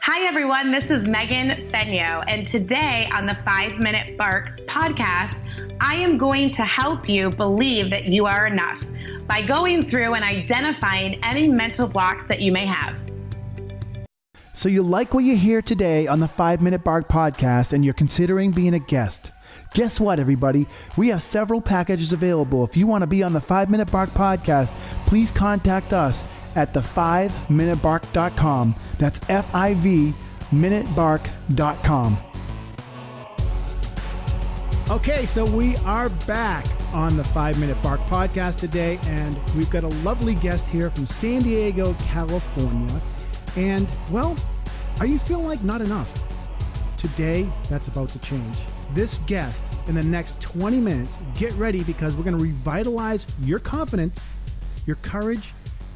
Hi, everyone. This is Megan Fenyoe, and today on the 5-Minute Bark podcast, I am going to help you believe that you are enough by going through and identifying any mental blocks that you may have. So you like what you hear today on the 5-Minute Bark podcast and you're considering being a guest. Guess what, everybody? We have several packages available. If you want to be on the 5-Minute Bark podcast, please contact us at the5minutebark.com. That's FIV minutebark.com. Okay, so we are back on the 5-Minute Bark podcast today, and we've got a lovely guest here from San Diego, California. And, well, are you feeling like not enough? Today, that's about to change. This guest, in the next 20 minutes, get ready because we're going to revitalize your confidence, your courage,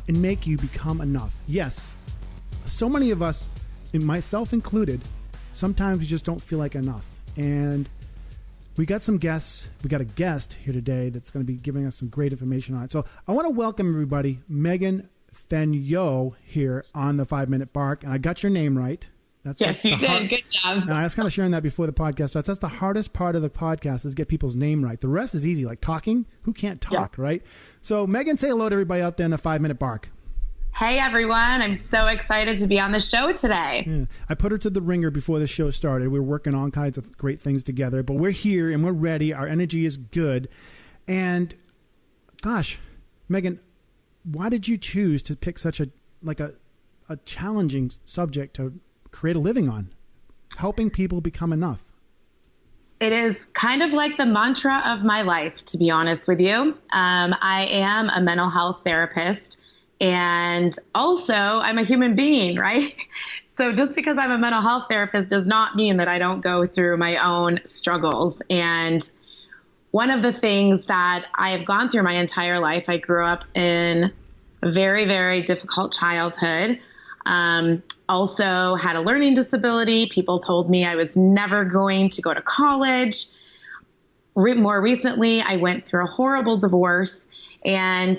and make you become enough. Yes, so many of us, and myself included, sometimes we just don't feel like enough. And we got some guests. We got a guest here today that's going to be giving us some great information on it. So I want to welcome everybody, Megan Fenyoe here on the 5-Minute Bark. And I got your name right. Yes, you did. Good job. And I was kind of sharing that before the podcast starts. That's the hardest part of the podcast is get people's name right. The rest is easy, like talking. Who can't talk, right? So Megan, say hello to everybody out there in the 5-Minute Bark. Hey, everyone. I'm so excited to be on the show today. Yeah. I put her to the ringer before the show started. We were working on all kinds of great things together, but we're here and we're ready. Our energy is good. And gosh, Megan, why did you choose to pick such a challenging subject to create a living on, helping people become enough? It is kind of like the mantra of my life, to be honest with you. I am a mental health therapist, and also I'm a human being, right? So just because I'm a mental health therapist does not mean that I don't go through my own struggles. And one of the things that I have gone through my entire life, I grew up in a very, very difficult childhood. Also had a learning disability. People told me I was never going to go to college. More recently, I went through a horrible divorce, and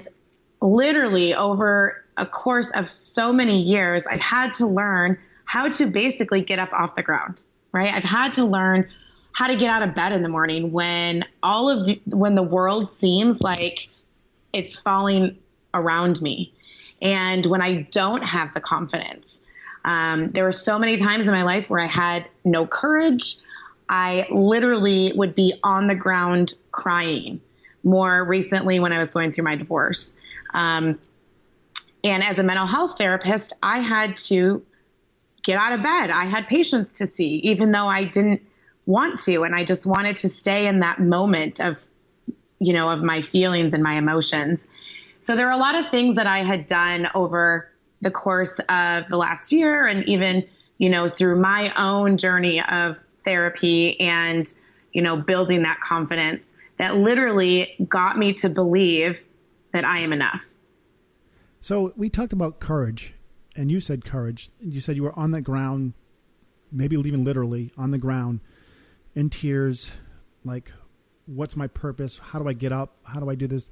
literally over a course of so many years, I had to learn how to basically get up off the ground, right? I've had to learn how to get out of bed in the morning when when the world seems like it's falling around me. And when I don't have the confidence, there were so many times in my life where I had no courage. I literally would be on the ground crying. More recently when I was going through my divorce. And as a mental health therapist, I had to get out of bed. I had patients to see, even though I didn't want to. And I just wanted to stay in that moment of my feelings and my emotions. So there are a lot of things that I had done over the course of the last year and even, through my own journey of therapy and, building that confidence that literally got me to believe that I am enough. So we talked about courage, and you said courage. You said you were on the ground, maybe even literally on the ground in tears, like, what's my purpose? How do I get up? How do I do this?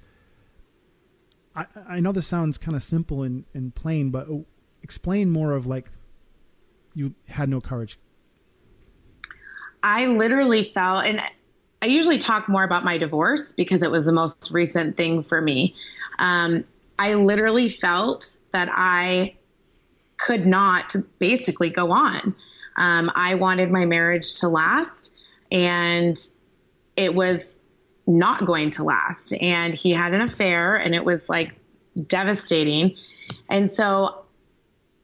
I know this sounds kind of simple and plain, but explain more of like you had no courage. I literally felt, and I usually talk more about my divorce because it was the most recent thing for me. I literally felt that I could not basically go on. I wanted my marriage to last, and it was not going to last. And he had an affair, and it was like devastating. And so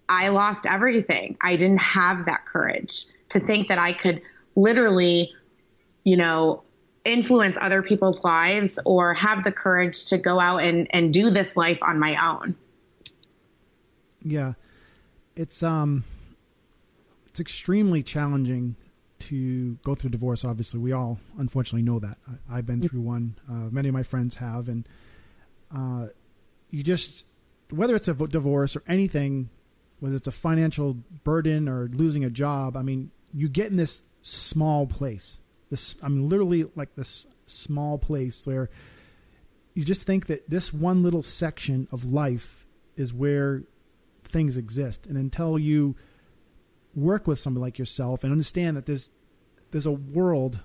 I lost everything. I didn't have that courage to think that I could literally, influence other people's lives or have the courage to go out and do this life on my own. Yeah. It's extremely challenging to go through divorce. Obviously, we all unfortunately know that. I've been through one. Many of my friends have, and you just, whether it's a divorce or anything, whether it's a financial burden or losing a job, I mean, you get in this small place. Literally like this small place where you just think that this one little section of life is where things exist. And until you work with somebody like yourself and understand that there's a world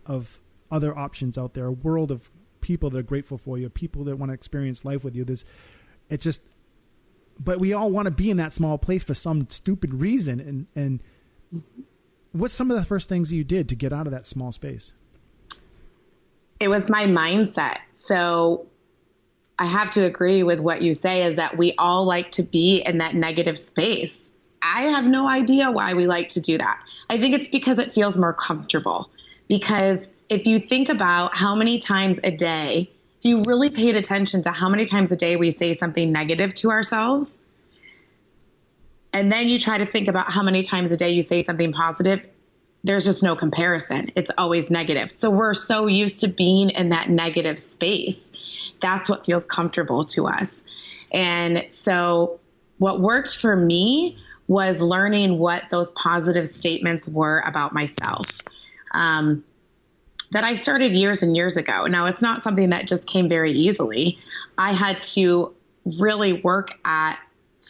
of other options out there, a world of people that are grateful for you, people that want to experience life with you. But we all want to be in that small place for some stupid reason. And what's some of the first things you did to get out of that small space? It was my mindset. So I have to agree with what you say, is that we all like to be in that negative space. I have no idea why we like to do that. I think it's because it feels more comfortable. Because if you think about how many times a day, if you really paid attention to how many times a day we say something negative to ourselves, and then you try to think about how many times a day you say something positive, there's just no comparison. It's always negative. So we're so used to being in that negative space. That's what feels comfortable to us. And so what worked for me was learning what those positive statements were about myself. That I started years and years ago. Now, it's not something that just came very easily. I had to really work at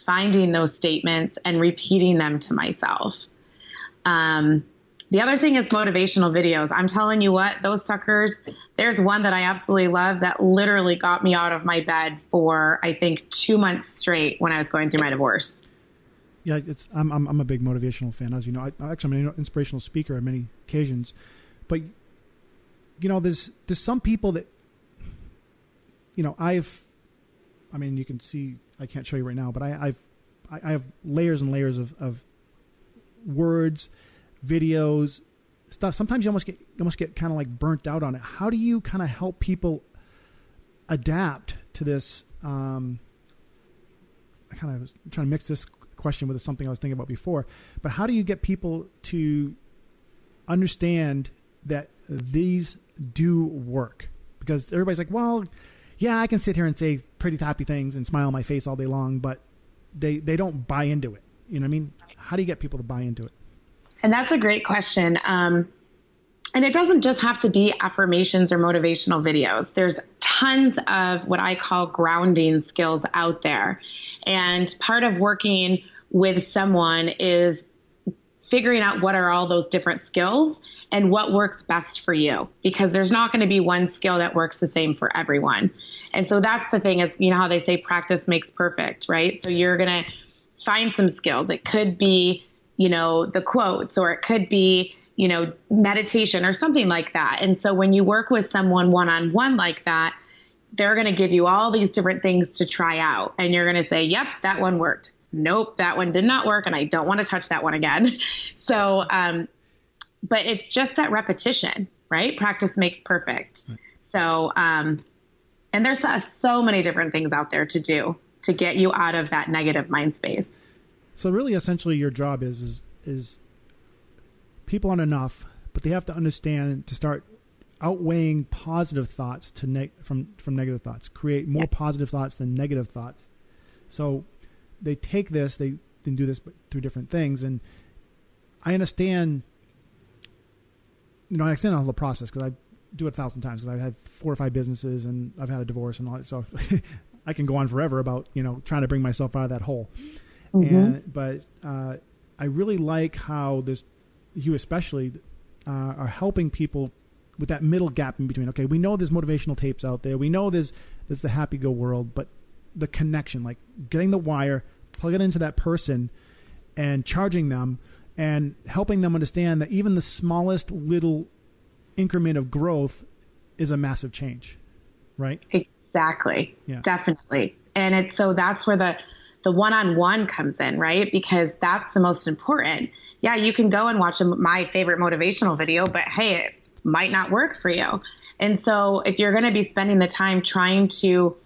finding those statements and repeating them to myself. The other thing is motivational videos. I'm telling you what, those suckers, there's one that I absolutely love that literally got me out of my bed for, I think, 2 months straight when I was going through my divorce. Yeah, I'm a big motivational fan, as you know. I'm an inspirational speaker on many occasions, but there's some people that, you can see, I can't show you right now, but I have layers and layers of words, videos, stuff. Sometimes you almost get kind of like burnt out on it. How do you kind of help people adapt to this? I kind of was trying to mix this question with something I was thinking about before, but how do you get people to understand that these do work? Because everybody's like, well, yeah, I can sit here and say pretty happy things and smile on my face all day long, but they don't buy into it. You know what I mean? How do you get people to buy into it? And that's a great question. And it doesn't just have to be affirmations or motivational videos. There's tons of what I call grounding skills out there. And part of working with someone is figuring out what are all those different skills and what works best for you, because there's not going to be one skill that works the same for everyone. And so that's the thing is, how they say practice makes perfect, right? So you're going to find some skills. It could be, the quotes, or it could be, meditation or something like that. And so when you work with someone one-on-one like that, they're going to give you all these different things to try out. And you're going to say, yep, that one worked. Nope, that one did not work. And I don't want to touch that one again. So, but it's just that repetition, right? Practice makes perfect. Right. So, and there's so many different things out there to do to get you out of that negative mind space. So really, essentially, your job is people aren't enough, but they have to understand to start outweighing positive thoughts from negative thoughts, create more positive thoughts than negative thoughts. So they take this, they can do this through different things. And I understand, I understand the whole process because I do it 1,000 times because I've had 4 or 5 businesses and I've had a divorce and all that. So I can go on forever about, trying to bring myself out of that hole. Mm-hmm. But I really like how you especially are helping people with that middle gap in between. Okay, we know there's motivational tapes out there. We know there's the happy-go world, but the connection, like getting the wire, plug it into that person and charging them and helping them understand that even the smallest little increment of growth is a massive change, right? Exactly. Yeah. Definitely. And that's where the one-on-one comes in, right? Because that's the most important. Yeah, you can go and watch my favorite motivational video, but hey, it might not work for you. And so if you're going to be spending the time trying to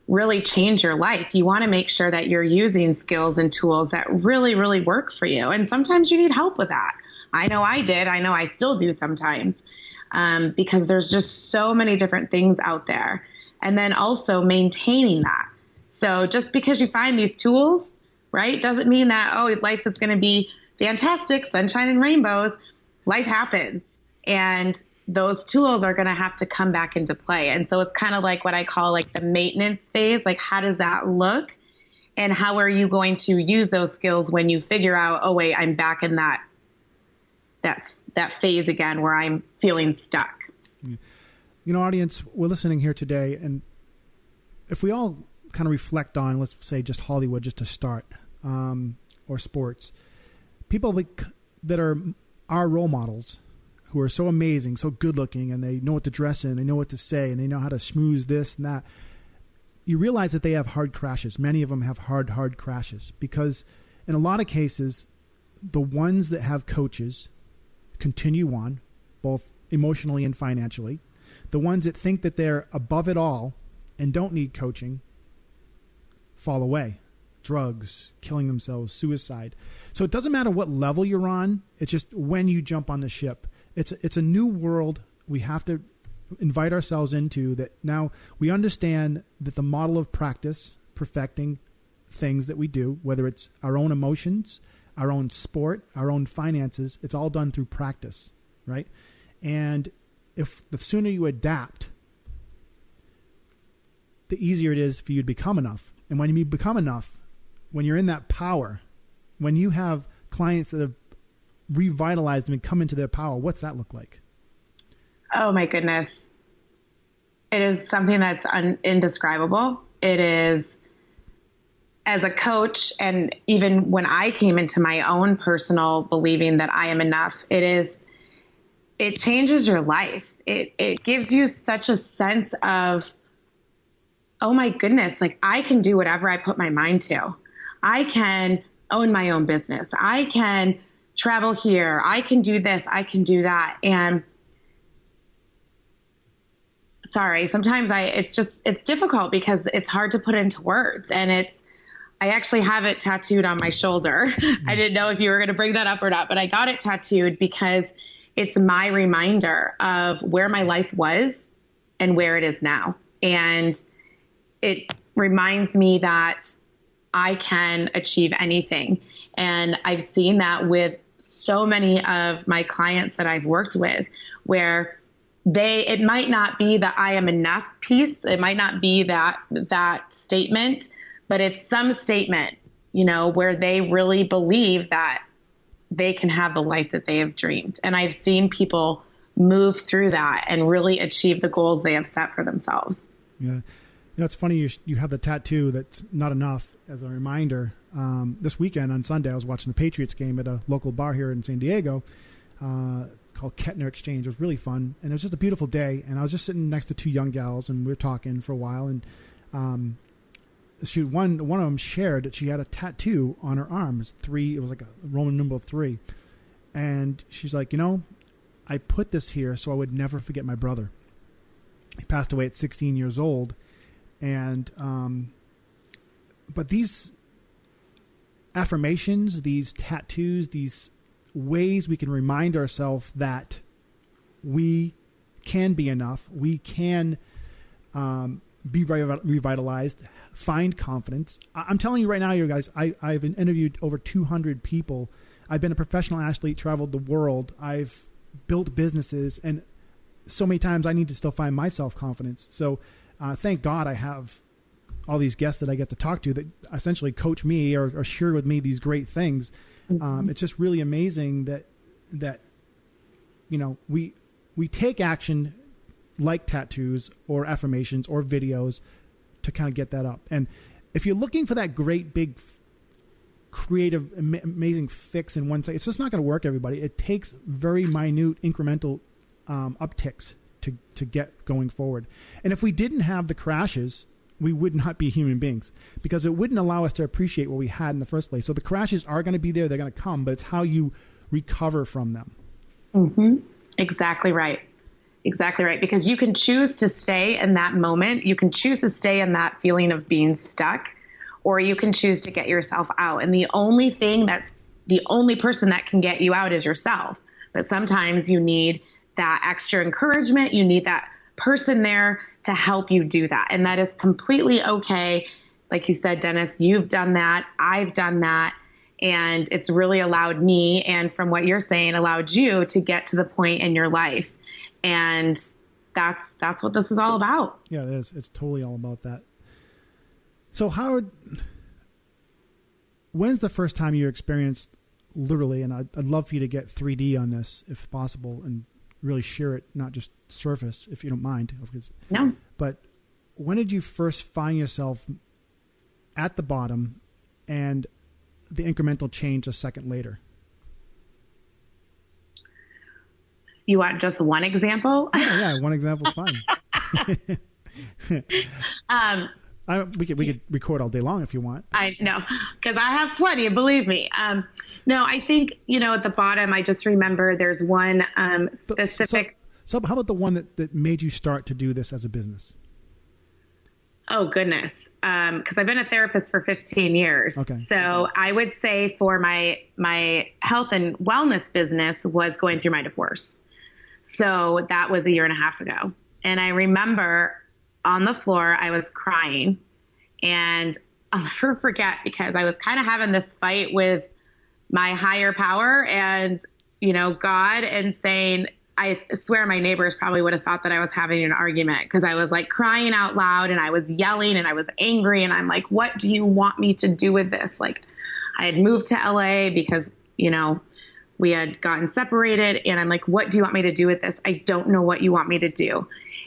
really change your life, you want to make sure that you're using skills and tools that really, really work for you. And sometimes you need help with that. I know I did. I know I still do sometimes, because there's just so many different things out there. And then also maintaining that. So just because you find these tools, right, doesn't mean that, life is going to be fantastic, sunshine and rainbows. Life happens. And those tools are going to have to come back into play. And so it's kind of like what I call like the maintenance phase. Like, how does that look? And how are you going to use those skills when you figure out, oh wait, I'm back in that phase again where I'm feeling stuck. Audience, we're listening here today, and if we all kind of reflect on, let's say, just Hollywood, just to start, or sports, people that are our role models, who are so amazing, so good looking, and they know what to dress in, they know what to say, and they know how to schmooze this and that. You realize that they have hard crashes. Many of them have hard crashes, because in a lot of cases, the ones that have coaches continue on, both emotionally and financially. The ones that think that they're above it all and don't need coaching fall away. Drugs, killing themselves, suicide. So it doesn't matter what level you're on. It's just when you jump on the ship. It's a new world we have to invite ourselves into, that now we understand that the model of practice, perfecting things that we do, whether it's our own emotions, our own sport, our own finances, it's all done through practice, right? And if the sooner you adapt, the easier it is for you to become enough. And when you become enough, when you're in that power, when you have clients that have revitalized and come into their power, what's that look like? Oh my goodness. It is something that's indescribable. It is, as a coach, and even when I came into my own personal believing that I am enough, it changes your life. It gives you such a sense of, oh my goodness, like I can do whatever I put my mind to. I can own my own business. I can travel here. I can do this. I can do that. And sorry, sometimes it's difficult because it's hard to put into words. And I actually have it tattooed on my shoulder. I didn't know if you were going to bring that up or not, but I got it tattooed because it's my reminder of where my life was and where it is now. And it reminds me that I can achieve anything. And I've seen that with so many of my clients that I've worked with, where it might not be the I am enough piece. It might not be that statement, but it's some statement, where they really believe that they can have the life that they have dreamed. And I've seen people move through that and really achieve the goals they have set for themselves. Yeah. It's funny you have the tattoo that's not enough as a reminder. This weekend on Sunday, I was watching the Patriots game at a local bar here in San Diego called Kettner Exchange. It was really fun, and it was just a beautiful day. And I was just sitting next to two young gals, and we were talking for a while. And one of them shared that she had a tattoo on her arm. It was like a Roman numeral 3. And she's like, I put this here so I would never forget my brother. He passed away at 16 years old. And, but these affirmations, these tattoos, these ways we can remind ourselves that we can be enough, we can be revitalized, find confidence. I'm telling you right now, you guys, I've interviewed over 200 people. I've been a professional athlete, traveled the world. I've built businesses, and so many times I need to still find my self-confidence. So thank God I have all these guests that I get to talk to that essentially coach me or share with me these great things. Mm-hmm. It's just really amazing that we take action like tattoos or affirmations or videos to kind of get that up. And if you're looking for that great big creative amazing fix in one side, it's just not going to work, everybody. It takes very minute incremental upticks to get going forward. And if we didn't have the crashes, we would not be human beings, because it wouldn't allow us to appreciate what we had in the first place. So the crashes are going to be there. They're going to come, but it's how you recover from them. Mm-hmm. Exactly right. Exactly right. Because you can choose to stay in that moment. You can choose to stay in that feeling of being stuck, or you can choose to get yourself out. And the only person that can get you out is yourself. But sometimes you need that extra encouragement. You need that person there to help you do that. And that is completely okay. Like you said, Dennis, you've done that. I've done that. And it's really allowed me, and from what you're saying, allowed you to get to the point in your life. And that's what this is all about. Yeah, it is. It's totally all about that. So Howard, when's the first time you experienced literally, and I'd love for you to get 3D on this if possible and really share it, not just surface, if you don't mind. No. But when did you first find yourself at the bottom and the incremental change a second later? You want just one example? Yeah, one example is fine. We could record all day long if you want. I know, because I have plenty, believe me. No, I think, at the bottom, I just remember there's one specific. So how about the one that made you start to do this as a business? Oh, goodness. Because I've been a therapist for 15 years. Okay. So I would say for my health and wellness business was going through my divorce. So that was 1.5 years ago. And I remember on the floor, I was crying, and I'll never forget, because I was kind of having this fight with my higher power and, God, and saying, I swear my neighbors probably would have thought that I was having an argument, because I was like crying out loud and I was yelling and I was angry. And I'm like, what do you want me to do with this? Like, I had moved to LA because, we had gotten separated, and I'm like, what do you want me to do with this? I don't know what you want me to do.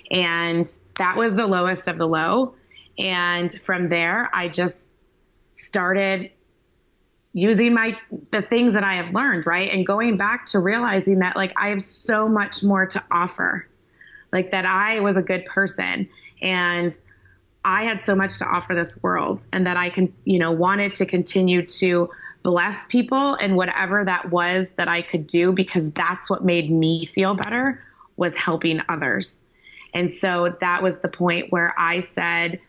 And that was the lowest of the low. And from there, I just started using the things that I have learned, right? And going back to realizing that, like, I have so much more to offer, like that I was a good person and I had so much to offer this world, and that I can, wanted to continue to bless people and whatever that was that I could do, because that's what made me feel better, was helping others. And so that was the point where I said,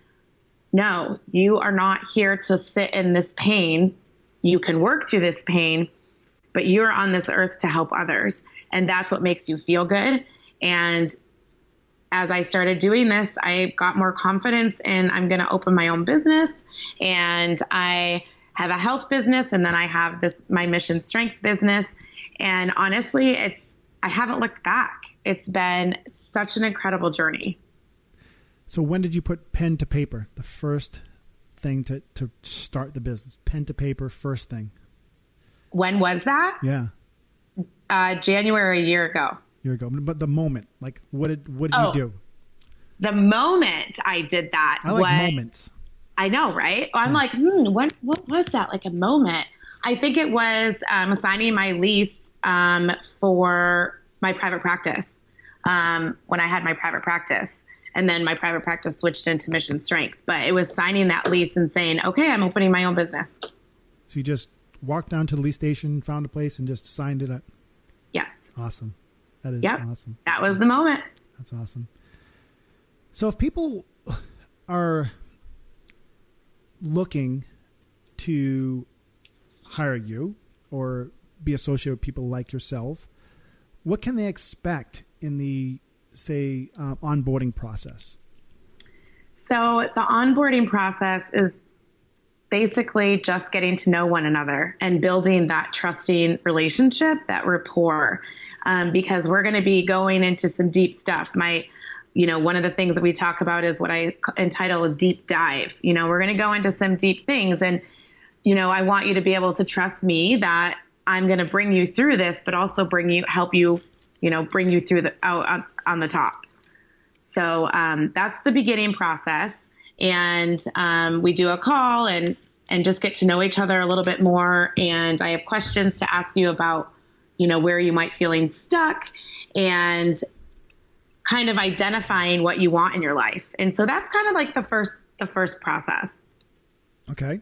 no, you are not here to sit in this pain. You can work through this pain, but you're on this earth to help others. And that's what makes you feel good. And as I started doing this, I got more confidence in, I'm going to open my own business, and I have a health business, and then I have my Mission Strength business. And honestly, I haven't looked back. It's been such an incredible journey. So when did you put pen to paper? The first thing to start the business, pen to paper, first thing. When was that? Yeah. January, a year ago. But the moment, like, what did you do? The moment I did that I like moments. I know, right? I'm like, what was that? Like a moment. I think it was signing my lease for my private practice when I had my private practice. And then my private practice switched into Mission Strength. But it was signing that lease and saying, okay, I'm opening my own business. So you just walked down to the lease station, found a place, and just signed it up? Yes. Awesome. That is awesome. That was the moment. That's awesome. So if people are looking to hire you or be associated with people like yourself, what can they expect in the, say, onboarding process? So the onboarding process is basically just getting to know one another and building that trusting relationship, that rapport, because we're going to be going into some deep stuff. One of the things that we talk about is what I entitle a deep dive. We're going to go into some deep things, and, I want you to be able to trust me that I'm going to bring you through this, but also help you, bring you through on the top. So that's the beginning process. And we do a call and just get to know each other a little bit more. And I have questions to ask you about, where you might feeling stuck, and kind of identifying what you want in your life. And so that's kind of like the first process. Okay.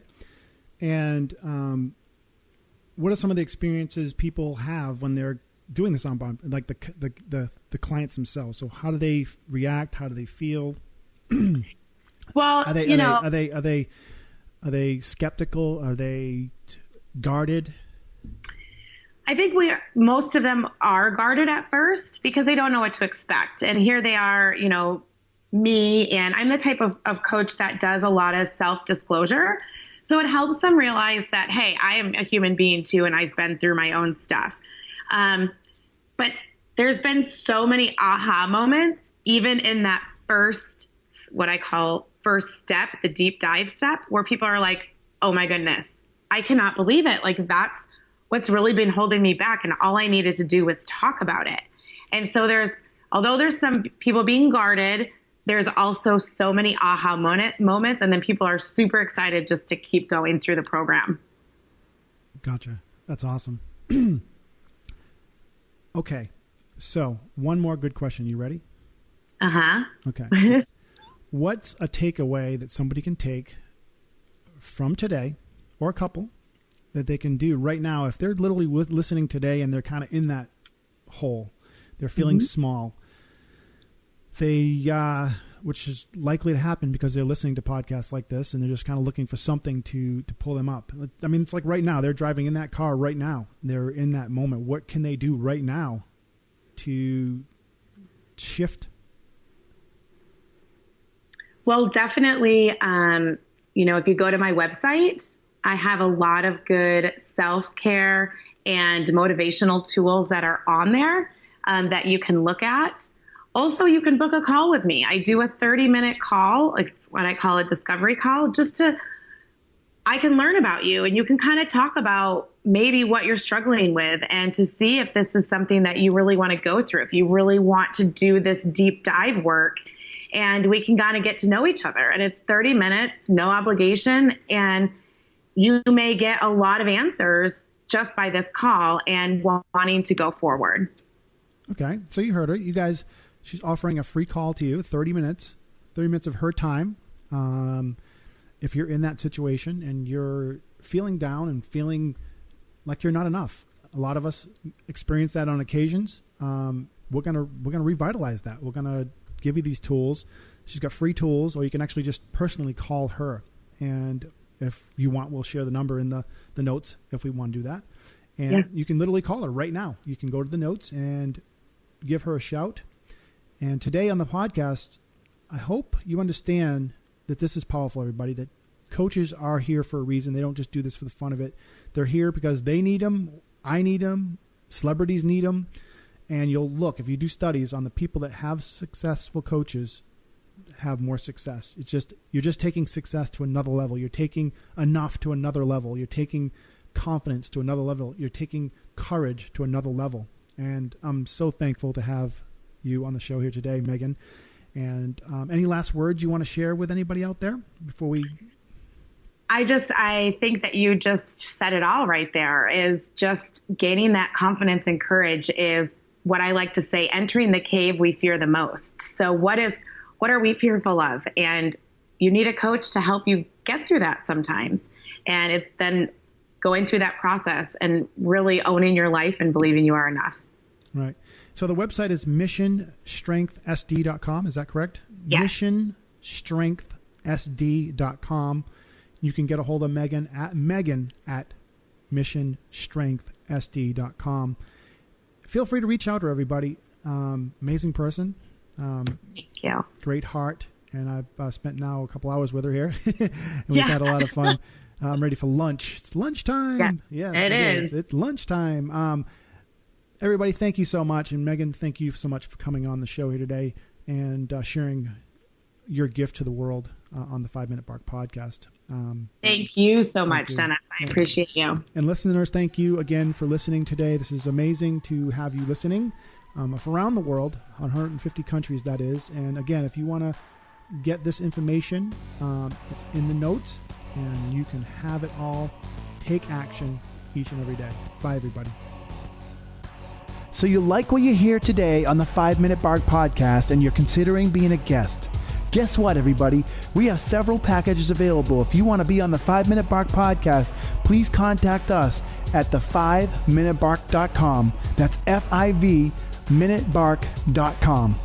And what are some of the experiences people have when they're doing this onboarding, like the clients themselves? So how do they react? How do they feel? Well, are they skeptical? Are they guarded? I think most of them are guarded at first because they don't know what to expect. And here they are, me, and I'm the type of coach that does a lot of self-disclosure. So it helps them realize that, hey, I am a human being too, and I've been through my own stuff. But there's been so many aha moments, even in that first, what I call first step, the deep dive step, where people are like, oh my goodness, I cannot believe it. Like, that's what's really been holding me back. And all I needed to do was talk about it. And so although there's some people being guarded, there's also so many aha moments. And then people are super excited just to keep going through the program. Gotcha. That's awesome. Okay. So one more good question. You ready? Uh-huh. Okay. What's a takeaway that somebody can take from today, or a couple, that they can do right now if they're literally listening today and they're kind of in that hole, they're feeling small, which is likely to happen because they're listening to podcasts like this and they're just kind of looking for something to pull them up. I mean, it's like right now they're driving in that car right now. They're in that moment. What can they do right now to shift? Well, definitely, if you go to my website, I have a lot of good self-care and motivational tools that are on there that you can look at. Also, you can book a call with me. I do a 30-minute call. It's what I call a discovery call, I can learn about you and you can kind of talk about maybe what you're struggling with and to see if this is something that you really want to go through, if you really want to do this deep dive work, and we can kind of get to know each other. And it's 30 minutes, no obligation, and you may get a lot of answers just by this call and wanting to go forward. Okay. So you heard her. You guys, she's offering a free call to you, 30 minutes of her time. If you're in that situation and you're feeling down and feeling like you're not enough, a lot of us experience that on occasions. We're gonna revitalize that. We're gonna give you these tools. She's got free tools, or you can actually just personally call her. And if you want, we'll share the number in the notes if we want to do that. And you can literally call her right now. You can go to the notes and give her a shout. And today on the podcast, I hope you understand that this is powerful, everybody, that coaches are here for a reason. They don't just do this for the fun of it. They're here because they need them. I need them. Celebrities need them. And you'll look, if you do studies on the people that have successful coaches have more success. You're just taking success to another level. You're taking enough to another level. You're taking confidence to another level. You're taking courage to another level. And I'm so thankful to have you on the show here today, Megan. And any last words you want to share with anybody out there before we... I think that you just said it all right there, is just gaining that confidence and courage is what I like to say, entering the cave we fear the most. So what are we fearful of? And you need a coach to help you get through that sometimes. And it's then going through that process and really owning your life and believing you are enough. Right. So the website is missionstrengthsd.com. Is that correct? Yes. Missionstrengthsd.com. You can get a hold of Megan at missionstrengthsd.com. Feel free to reach out to everybody. Amazing person. Thank you. Great heart. And I've spent now a couple hours with her here. And we've had a lot of fun. I'm ready for lunch. It's lunchtime. Yeah, Yes, it is. It's lunchtime. Everybody, thank you so much. And Megan, thank you so much for coming on the show here today and sharing your gift to the world on the 5 Minute Bark podcast. Thank you so much, Dennis. I appreciate you. And listeners, thank you again for listening today. This is amazing to have you listening from around the world, 150 countries that is. And again, if you want to get this information, it's in the notes and you can have it all. Take action each and every day. Bye, everybody. So you like what you hear today on the 5 Minute Bark podcast and you're considering being a guest. Guess what, everybody? We have several packages available. If you want to be on the 5 Minute Bark podcast, please contact us at the5minutebark.com. That's FIV minutebark.com.